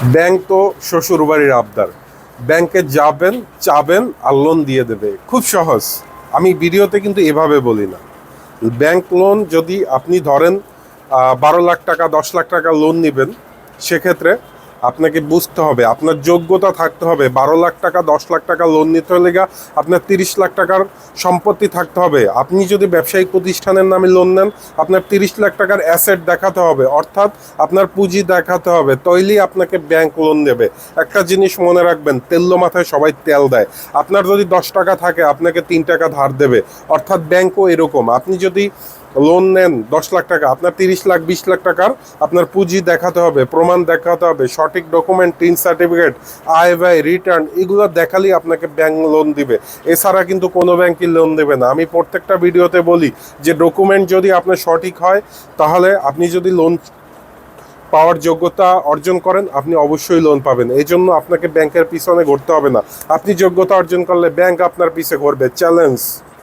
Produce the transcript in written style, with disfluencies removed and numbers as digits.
Bank তো শ্বশুরবাড়ির আবদার। ব্যাংকে যাবেন, চাবেন আর লোন দিয়ে দেবে, খুব সহজ। আমি ভিডিওতে কিন্তু এভাবে বলি না। ব্যাংক লোন যদি আপনি ধরেন 12 লাখ টাকা 10 লাখ টাকা লোন নেবেন, সেক্ষেত্রে আপনাকে বুঝতে হবে, আপনার যোগ্যতা থাকতে হবে। 12 লাখ টাকা 10 লাখ টাকা লোন নিতে হলে আপনার 30 লাখ টাকার সম্পত্তি থাকতে হবে। আপনি যদি ব্যবসায়িক প্রতিষ্ঠানের নামে লোন নেন, আপনার 30 লাখ টাকার অ্যাসেট দেখাতে হবে, অর্থাৎ আপনার পুঁজি দেখাতে হবে, তৈলেই আপনাকে ব্যাংক লোন দেবে। একটা জিনিস মনে রাখবেন, তেল্লো মাথায় সবাই তেল দেয়। আপনার যদি 10 টাকা থাকে, আপনাকে 3 টাকা ধার দেবে, অর্থাৎ ব্যাংকও এরকম। আপনি যদি লোন নেন 10 লাখ টাকা, আপনার 30 লাখ 20 লাখ টাকার আপনার পুঁজি দেখাতে হবে, প্রমাণ দেখাতে হবে, সঠিক ডকুমেন্ট, টিন সার্টিফিকেট, আয় ব্যয়, রিটার্ন, এগুলো দেখালেই আপনাকে ব্যাংক লোন দিবে। এছাড়া কিন্তু কোনো ব্যাংকই লোন দেবে না। আমি প্রত্যেকটা ভিডিওতে বলি যে ডকুমেন্ট যদি আপনার সঠিক হয়, তাহলে আপনি যদি লোন পাওয়ার যোগ্যতা অর্জন করেন, আপনি অবশ্যই লোন পাবেন। এই জন্য আপনাকে ব্যাংকের পিছনে ঘুরতে হবে না। আপনি যোগ্যতা অর্জন করলে ব্যাংক আপনার পিছে ঘুরবে। চ্যালেঞ্জ।